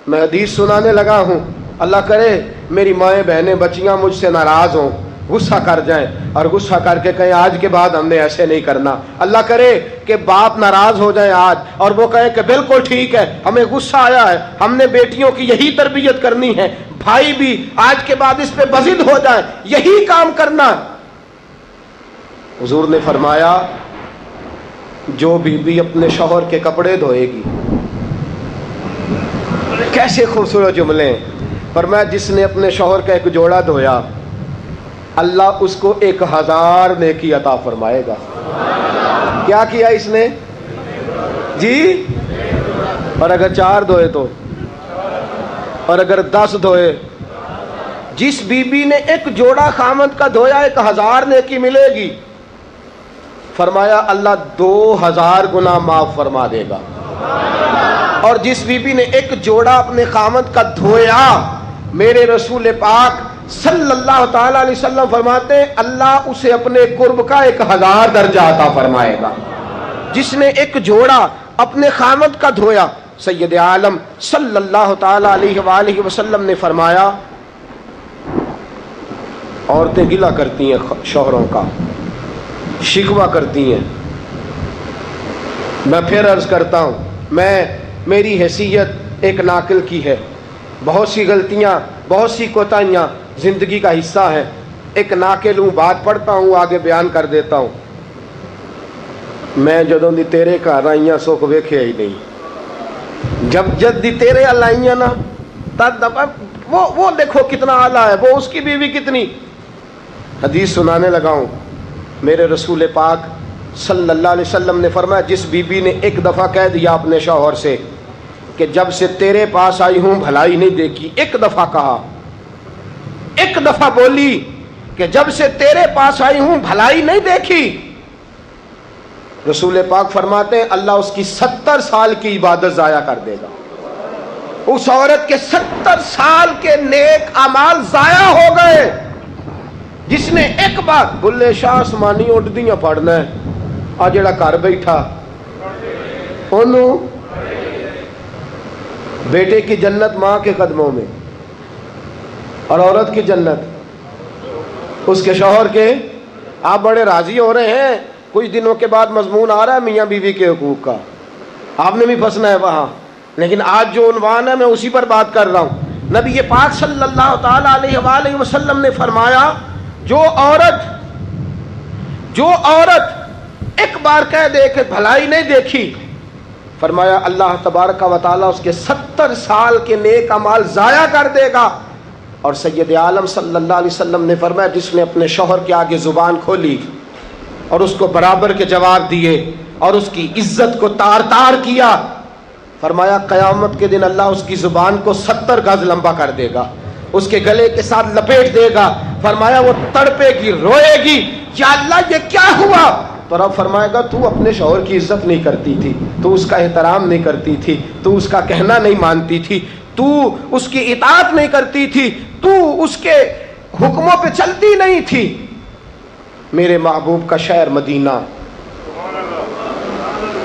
میں حدیث سنانے لگا ہوں، اللہ کرے میری مائیں بہنیں بچیاں مجھ سے ناراض ہوں، غصہ کر جائیں اور غصہ کر کے کہیں آج کے بعد ہم نے ایسے نہیں کرنا۔ اللہ کرے کہ باپ ناراض ہو جائیں آج اور وہ کہیں کہ بالکل ٹھیک ہے، ہمیں غصہ آیا ہے، ہم نے بیٹیوں کی یہی تربیت کرنی ہے، بھائی بھی آج کے بعد اس پہ بضد ہو جائیں، یہی کام کرنا۔ حضور نے فرمایا جو بیوی اپنے شوہر کے کپڑے دھوئے گی، کیسے خوبصورت جملے ہیں، فرمایا جس نے اپنے شوہر کا ایک جوڑا دھویا اللہ اس کو 1000 نیکی عطا فرمائے گا۔ کیا کیا اس نے جی؟ اور اگر 4 دھوئے تو، اور اگر 10 دھوئے، جس بی بی نے ایک جوڑا خامد کا دھویا 1000 نیکی ملے گی۔ فرمایا اللہ 2000 گناہ معاف فرما دے گا۔ اور جس بی بی نے ایک جوڑا اپنے خامد کا دھویا، میرے رسول پاک صلی اللہ تعالی علیہ وسلم فرماتے ہیں اللہ اسے اپنے قرب کا 1000 درجہ عطا فرمائے گا۔ جس نے ایک جوڑا اپنے خامد کا دھویا، سید عالم صلی اللہ تعالی علیہ وآلہ وسلم نے فرمایا عورتیں گلہ کرتی ہیں شوہروں کا، شکوہ کرتی ہیں۔ میں پھر عرض کرتا ہوں، میری حیثیت ایک ناقل کی ہے، بہت سی غلطیاں، بہت سی کوتاہیاں زندگی کا حصہ ہے، ایک ناقل ہوں، بات پڑھتا ہوں آگے بیان کر دیتا ہوں۔ میں جدوں دی تیرے گھر آئیاں سکھ ویکھیا ہی نہیں، جب جد دی تیرے ال آئیاں نا تد وہ دیکھو کتنا اعلیٰ ہے، وہ اس کی بیوی کتنی۔ حدیث سنانے لگا ہوں، میرے رسول پاک صلی اللہ علیہ وسلم نے فرمایا جس بی بی نے ایک دفعہ کہہ دیا اپنے شوہر سے کہ جب سے تیرے پاس آئی ہوں بھلائی نہیں دیکھی، ایک دفعہ کہا، ایک دفعہ بولی کہ جب سے تیرے پاس آئی ہوں بھلائی نہیں دیکھی، رسول پاک فرماتے ہیں اللہ اس کی 70 سال کی عبادت ضائع کر دے گا۔ اس عورت کے 70 سال کے نیک اعمال ضائع ہو گئے، جس نے ایک بار بلے شاہ آسمانی اڈدیاں پڑھنا ہے، آ جڑا گھر بیٹھا انہوں بیٹے کی جنت ماں کے قدموں میں، اور عورت کی جنت اس کے شوہر کے۔ آپ بڑے راضی ہو رہے ہیں، کچھ دنوں کے بعد مضمون آ رہا ہے میاں بیوی کے حقوق کا، آپ نے بھی پھنسنا ہے وہاں، لیکن آج جو عنوان ہے میں اسی پر بات کر رہا ہوں۔ نبی پاک صلی اللہ تعالی علیہ وآلہ وسلم نے فرمایا جو عورت ایک بار کہہ دے کہ بھلائی نہیں دیکھی، فرمایا اللہ تبارک و تعالیٰ اس کے 70 سال کے نیک اعمال ضائع کر دے گا۔ اور سید عالم صلی اللہ علیہ وسلم نے فرمایا جس نے اپنے شوہر کے آگے زبان کھولی اور اس کو برابر کے جواب دیے اور اس کی عزت کو تار تار کیا، فرمایا قیامت کے دن اللہ اس کی زبان کو 70 گز لمبا کر دے گا، اس کے گلے کے ساتھ لپیٹ دے گا۔ فرمایا وہ تڑپے گی، روئے گی، یا اللہ یہ کیا ہوا؟ تو رب فرمائے گا تو اپنے شوہر کی عزت نہیں کرتی تھی، تو اس کا احترام نہیں کرتی تھی، تو اس کا کہنا نہیں مانتی تھی، تو اس کی اطاعت نہیں کرتی تھی، تو اس کے حکموں پہ چلتی نہیں تھی۔ میرے محبوب کا شہر مدینہ،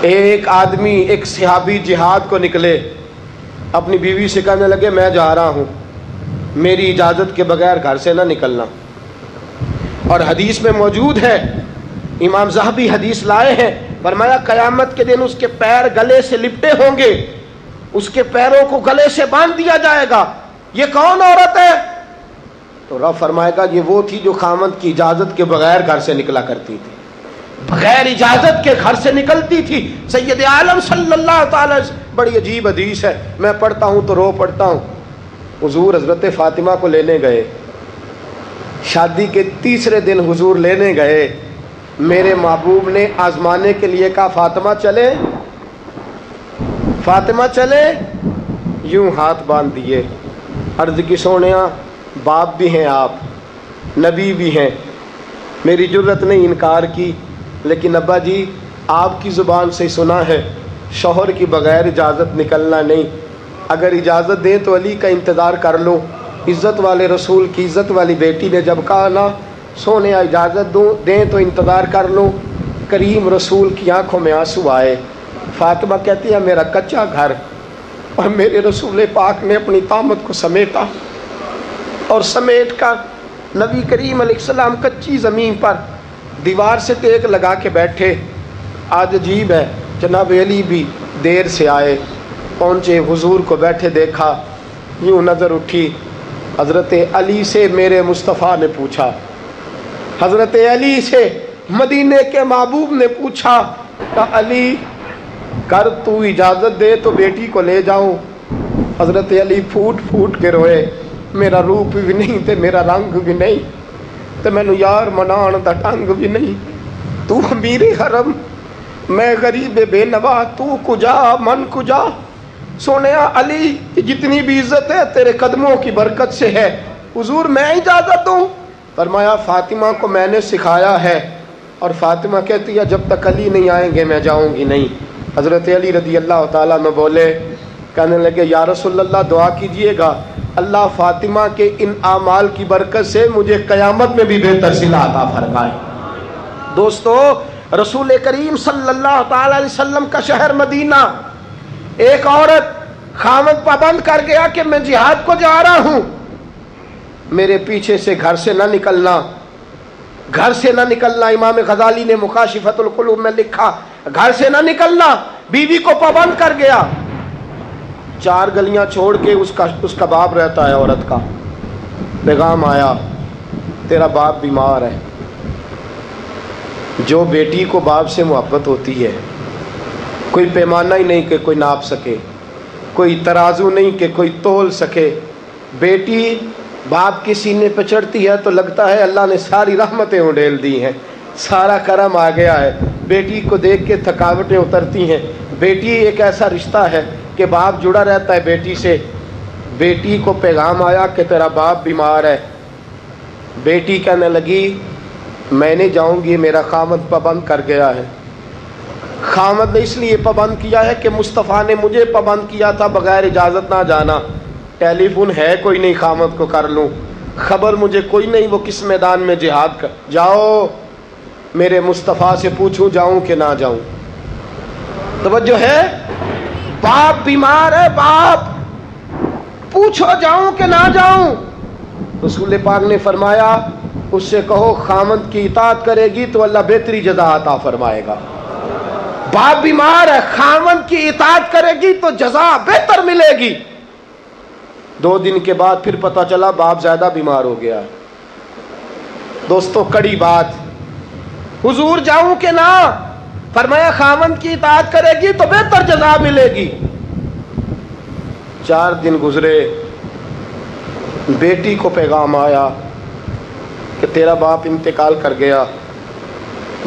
ایک آدمی، ایک صحابی جہاد کو نکلے، اپنی بیوی سے کہنے لگے میں جا رہا ہوں، میری اجازت کے بغیر گھر سے نہ نکلنا۔ اور حدیث میں موجود ہے، امام ذہبی حدیث لائے ہیں، فرمایا قیامت کے دن اس کے پیر گلے سے لپٹے ہوں گے، اس کے پیروں کو گلے سے باندھ دیا جائے گا، یہ کون عورت ہے؟ تو رب فرمائے گا یہ وہ تھی جو خامد کی اجازت کے بغیر گھر سے نکلا کرتی تھی، بغیر اجازت کے گھر سے نکلتی تھی۔ سید عالم صلی اللہ تعالی، بڑی عجیب حدیث ہے، میں پڑھتا ہوں تو رو پڑھتا ہوں۔ حضور حضرت فاطمہ کو لینے گئے، شادی کے تیسرے دن حضور لینے گئے، میرے محبوب نے آزمانے کے لیے کہا فاطمہ چلے، فاطمہ چلے، یوں ہاتھ باندھ دیے، عرض کی سونیا باپ بھی ہیں آپ، نبی بھی ہیں، میری جرت نے انکار کی، لیکن ابا جی آپ کی زبان سے سنا ہے شوہر کی بغیر اجازت نکلنا نہیں، اگر اجازت دیں تو علی کا انتظار کر لو۔ عزت والے رسول کی عزت والی بیٹی نے جب کہا نا سونے اجازت دیں تو انتظار کر لو، کریم رسول کی آنکھوں میں آنسو آئے۔ فاطمہ کہتی ہے میرا کچا گھر اور میرے رسول پاک نے اپنی طامت کو سمیٹا اور سمیٹ کر نبی کریم علیہ السلام کچی زمین پر دیوار سے ٹیک لگا کے بیٹھے. آج عجیب ہے، جناب علی بھی دیر سے آئے، پہنچے، حضور کو بیٹھے دیکھا، یوں نظر اٹھی. حضرت علی سے میرے مصطفیٰ نے پوچھا، حضرت علی سے مدینے کے محبوب نے پوچھا کہ علی کر تو اجازت دے تو بیٹی کو لے جاؤں. حضرت علی پھوٹ پھوٹ کے روئے، میرا روپ بھی نہیں تے میرا رنگ بھی نہیں تے مینوں یار منان دا ٹنگ بھی نہیں. تو امیر حرم، میں غریب بے نوا، تو کجا من کجا. سونیا علی جتنی بھی عزت ہے تیرے قدموں کی برکت سے ہے. حضور میں اجازت دوں؟ فرمایا فاطمہ کو میں نے سکھایا ہے. اور فاطمہ کہتی ہے جب تک علی نہیں آئیں گے میں جاؤں گی نہیں. حضرت علی رضی اللہ تعالیٰ عنہ بولے، کہنے لگے یا رسول اللہ دعا کیجئے گا اللہ فاطمہ کے ان اعمال کی برکت سے مجھے قیامت میں بھی بہتر صلہ عطا فرمائے. دوستو، رسول کریم صلی اللہ تعالی علیہ وسلم کا شہر مدینہ، ایک عورت خامد پابند کر گیا کہ میں جہاد کو جا رہا ہوں، میرے پیچھے سے گھر سے نہ نکلنا، گھر سے نہ نکلنا. امام غزالی نے مکاشفۃ القلوب میں لکھا گھر سے نہ نکلنا. بیوی کو پابند کر گیا. 4 گلیاں چھوڑ کے اس کا باپ رہتا ہے عورت کا. پیغام آیا تیرا باپ بیمار ہے. جو بیٹی کو باپ سے محبت ہوتی ہے کوئی پیمانہ ہی نہیں کہ کوئی ناپ سکے، کوئی ترازو نہیں کہ کوئی تول سکے. بیٹی باپ کے سینے پہ چڑھتی ہے تو لگتا ہے اللہ نے ساری رحمتیں اڈیل دی ہیں، سارا کرم آ گیا ہے. بیٹی کو دیکھ کے تھکاوٹیں اترتی ہیں. بیٹی ایک ایسا رشتہ ہے کہ باپ جڑا رہتا ہے بیٹی سے. بیٹی کو پیغام آیا کہ تیرا باپ بیمار ہے. بیٹی کہنے لگی میں نہیں جاؤں گی، میرا خامد پابند کر گیا ہے. خامد نے اس لیے پابند کیا ہے کہ مصطفیٰ نے مجھے پابند کیا تھا بغیر اجازت نہ جانا. ٹیلی فون ہے کوئی نہیں خامد کو کر لوں، خبر مجھے کوئی نہیں وہ کس میدان میں جہاد کر. جاؤ میرے مصطفیٰ سے پوچھوں جاؤں کہ نہ جاؤں. توجہ ہے، باپ بیمار ہے، باپ پوچھو جاؤں کہ نہ جاؤں. رسول پاک نے فرمایا اس سے کہو خامد کی اطاعت کرے گی تو اللہ بہتری جزا عطا فرمائے گا. باپ بیمار ہے، خامد کی اطاعت کرے گی تو جزا بہتر ملے گی. 2 دن کے بعد پھر پتہ چلا باپ زیادہ بیمار ہو گیا. دوستو کڑی بات، حضور جاؤں کہ نہ؟ فرمایا خامد کی اطاعت کرے گی تو بہتر جزا ملے گی. 4 دن گزرے، بیٹی کو پیغام آیا کہ تیرا باپ انتقال کر گیا.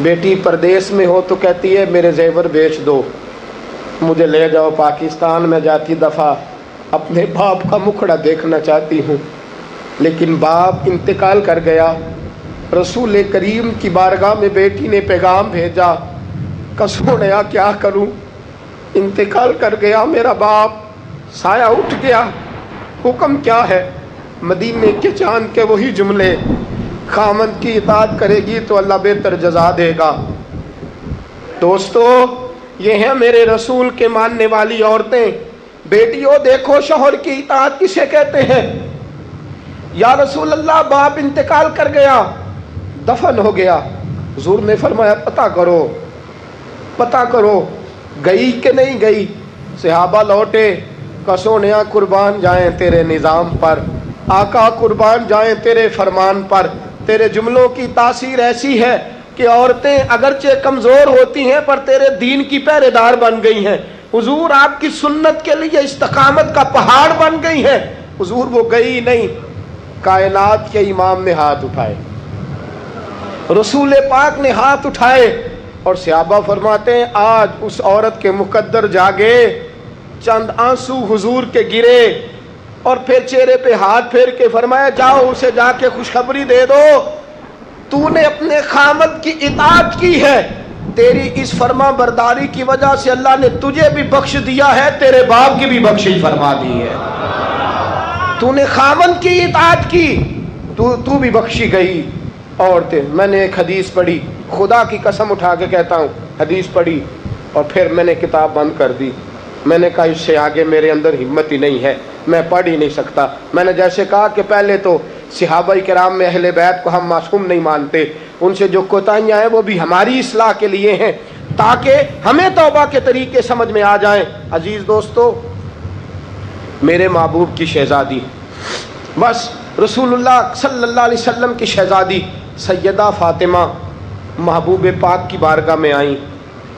بیٹی پردیس میں ہو تو کہتی ہے میرے زیور بیچ دو، مجھے لے جاؤ پاکستان میں جاتی دفعہ اپنے باپ کا مکھڑا دیکھنا چاہتی ہوں. لیکن باپ انتقال کر گیا. رسول کریم کی بارگاہ میں بیٹی نے پیغام بھیجا کہ سونیا کیا کروں، انتقال کر گیا میرا باپ، سایہ اٹھ گیا، حکم کیا ہے؟ مدینے کے چاند کے وہی جملے، خامد کی اطاعت کرے گی تو اللہ بہتر جزا دے گا. دوستو یہ ہیں میرے رسول کے ماننے والی عورتیں. بیٹیوں دیکھو شوہر کی اطاعت کسے کہتے ہیں. یا رسول اللہ باپ انتقال کر گیا، دفن ہو گیا. حضور نے فرمایا پتہ کرو گئی کہ نہیں گئی. صحابہ لوٹے کہ سونیا قربان جائیں تیرے نظام پر، آقا قربان جائیں تیرے فرمان پر. تیرے جملوں کی تاثیر ایسی ہے کہ عورتیں اگرچہ کمزور ہوتی ہیں پر تیرے دین کی پہرے دار بن گئی ہیں. حضور آپ کی سنت کے لیے استقامت کا پہاڑ بن گئی ہیں. حضور وہ گئی نہیں. کائنات کے امام نے ہاتھ اٹھائے، رسول پاک نے ہاتھ اٹھائے اور صحابہ فرماتے ہیں آج اس عورت کے مقدر جاگے. چند آنسو حضور کے گرے اور پھر چہرے پہ ہاتھ پھیر کے فرمایا جاؤ اسے جا کے خوشخبری دے دو، تو نے اپنے خامد کی اطاعت کی ہے، تیری اس فرما برداری کی وجہ سے اللہ نے تجھے بھی بخش دیا ہے، تیرے باپ کی بھی بخشش فرما دی ہے. تو نے خامد کی اطاعت کی تو بھی بخشی گئی. عورتیں، میں نے ایک حدیث پڑھی، خدا کی قسم اٹھا کے کہتا ہوں، حدیث پڑھی اور پھر میں نے کتاب بند کر دی. میں نے کہا اس سے آگے میرے اندر ہمت ہی نہیں ہے، میں پڑھ ہی نہیں سکتا۔ میں نے جیسے کہا کہ پہلے تو صحابہ کرام میں اہل بیت کو ہم معصوم نہیں مانتے، ان سے جو کوتاہیاں ہیں وہ بھی ہماری اصلاح کے لیے ہیں تاکہ ہمیں توبہ کے طریقے سمجھ میں آ جائیں۔ عزیز دوستو، میرے محبوب کی شہزادی، بس رسول اللہ صلی اللہ علیہ وسلم کی شہزادی سیدہ فاطمہ محبوب پاک کی بارگاہ میں آئیں،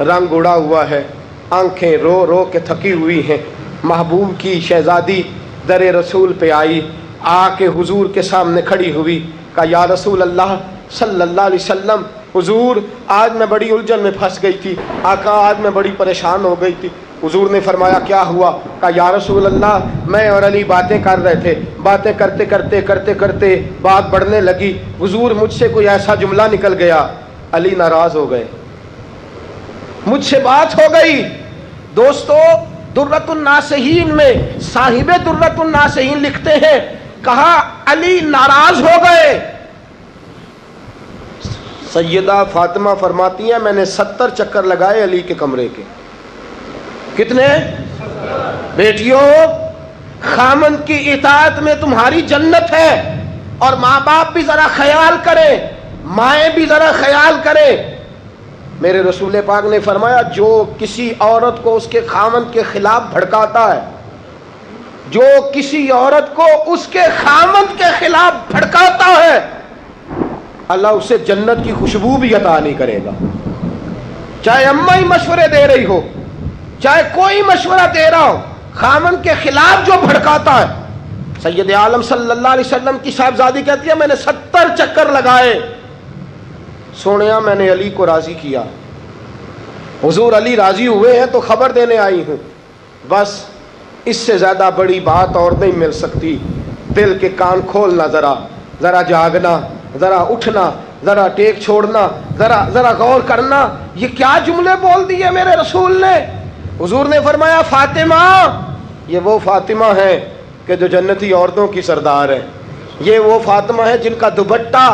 رنگ اڑا ہوا ہے، آنکھیں رو رو کے تھکی ہوئی ہیں۔ محبوب کی شہزادی در رسول پہ آئی، آ کے حضور کے سامنے کھڑی ہوئی، کہا یا رسول اللہ صلی اللہ علیہ وسلم، حضور آج میں بڑی الجھن میں پھنس گئی تھی، آقا آج میں بڑی پریشان ہو گئی تھی۔ حضور نے فرمایا کیا ہوا؟ کہا یا رسول اللہ میں اور علی باتیں کر رہے تھے، باتیں کرتے کرتے کرتے کرتے بات بڑھنے لگی، حضور مجھ سے کوئی ایسا جملہ نکل گیا، علی ناراض ہو گئے، مجھ سے بات ہو گئی۔ دوستو درۃ الناصحین میں صاحب درۃ الناصحین لکھتے ہیں، کہا علی ناراض ہو گئے۔ سیدہ فاطمہ فرماتی ہیں میں نے 70 چکر لگائے علی کے کمرے کے۔ کتنے؟ بیٹیوں، خامند کی اطاعت میں تمہاری جنت ہے، اور ماں باپ بھی ذرا خیال کریں، مائیں بھی ذرا خیال کریں۔ میرے رسول پاک نے فرمایا جو کسی عورت کو اس کے خامند کے خلاف بھڑکاتا ہے، جو کسی عورت کو اس کے خامند کے خلاف بھڑکاتا ہے، اللہ اسے جنت کی خوشبو بھی عطا نہیں کرے گا۔ چاہے اماں ہی مشورے دے رہی ہو، چاہے کوئی مشورہ دے رہا ہو، خامند کے خلاف جو بھڑکاتا ہے۔ سید عالم صلی اللہ علیہ وسلم کی صاحبزادی کہتی ہے میں نے 70 چکر لگائے، سونیا میں نے علی کو راضی کیا، حضور علی راضی ہوئے ہیں تو خبر دینے آئی ہوں، بس اس سے زیادہ بڑی بات اور نہیں مل سکتی۔ دل کے کان کھولنا، ذرا جاگنا، ذرا اٹھنا، ذرا ٹیک چھوڑنا، ذرا غور کرنا، یہ کیا جملے بول دیے میرے رسول نے۔ حضور نے فرمایا فاطمہ، یہ وہ فاطمہ ہے کہ جو جنتی عورتوں کی سردار ہے، یہ وہ فاطمہ ہے جن کا دوپٹہ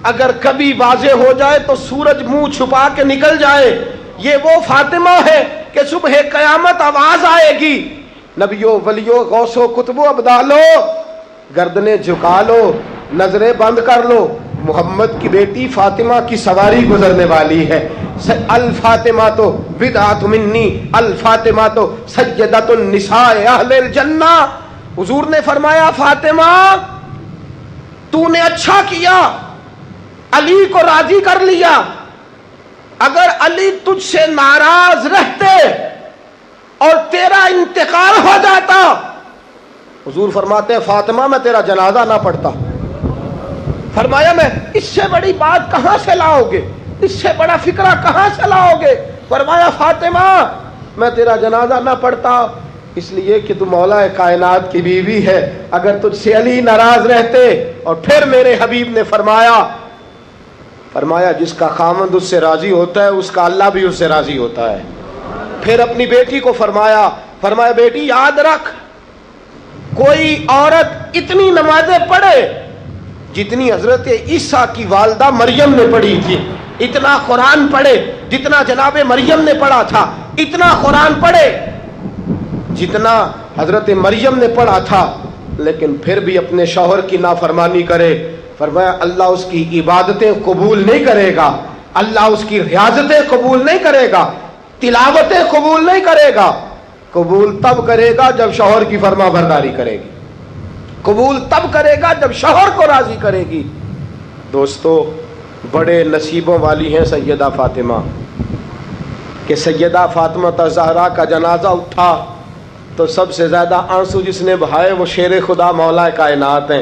اگر کبھی واضح ہو جائے تو سورج منہ چھپا کے نکل جائے، یہ وہ فاطمہ ہے کہ صبح قیامت آواز آئے گی، نبیوں ولیوں غوثوں کتبوں ابدالو گردنیں جھکا لو، نظریں بند کر لو، محمد کی بیٹی فاطمہ کی سواری گزرنے والی ہے۔ الفاطمہ تو بدعۃ منی، الفاطمہ تو سیدۃ النساء اہل الجنہ۔ حضور نے فرمایا فاطمہ تو نے اچھا کیا، علی کو راضی کر لیا، اگر علی تجھ سے ناراض رہتے اور تیرا انتقال ہو جاتا، حضور فرماتے ہیں فاطمہ میں تیرا جنازہ نہ پڑھتا۔ فرمایا میں اس سے بڑی بات کہاں سے لاؤ گے، اس سے بڑا فکرہ کہاں سے لاؤ گے؟ فرمایا فاطمہ میں تیرا جنازہ نہ پڑھتا اس لیے کہ تو مولا کائنات کی بیوی ہے، اگر تجھ سے علی ناراض رہتے۔ اور پھر میرے حبیب نے فرمایا جس کا خامند اس سے راضی ہوتا ہے اس کا اللہ بھی اس سے راضی ہوتا ہے۔ پھر اپنی بیٹی کو فرمایا بیٹی یاد رکھ، کوئی عورت اتنی نمازیں پڑھے جتنی حضرت عیسیٰ کی والدہ مریم نے پڑھی تھی، اتنا قرآن پڑھے جتنا جناب مریم نے پڑھا تھا، اتنا قرآن پڑھے جتنا حضرت مریم نے پڑھا تھا، لیکن پھر بھی اپنے شوہر کی نافرمانی کرے، فرمایا اللہ اس کی عبادتیں قبول نہیں کرے گا، اللہ اس کی ریاضتیں قبول نہیں کرے گا، تلاوتیں قبول نہیں کرے گا۔ قبول تب کرے گا جب شوہر کی فرما برداری کرے گی، قبول تب کرے گا جب شوہر کو راضی کرے گی۔ دوستو بڑے نصیبوں والی ہیں سیدہ فاطمہ کہ سیدہ فاطمہ الزہرا کا جنازہ اٹھا تو سب سے زیادہ آنسو جس نے بہائے وہ شیر خدا مولا کائنات ہیں۔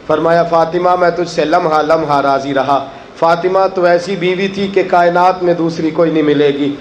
فرمایا فاطمہ میں تجھ سے لمحہ لمحہ راضی رہا، فاطمہ تو ایسی بیوی تھی کہ کائنات میں دوسری کوئی نہیں ملے گی۔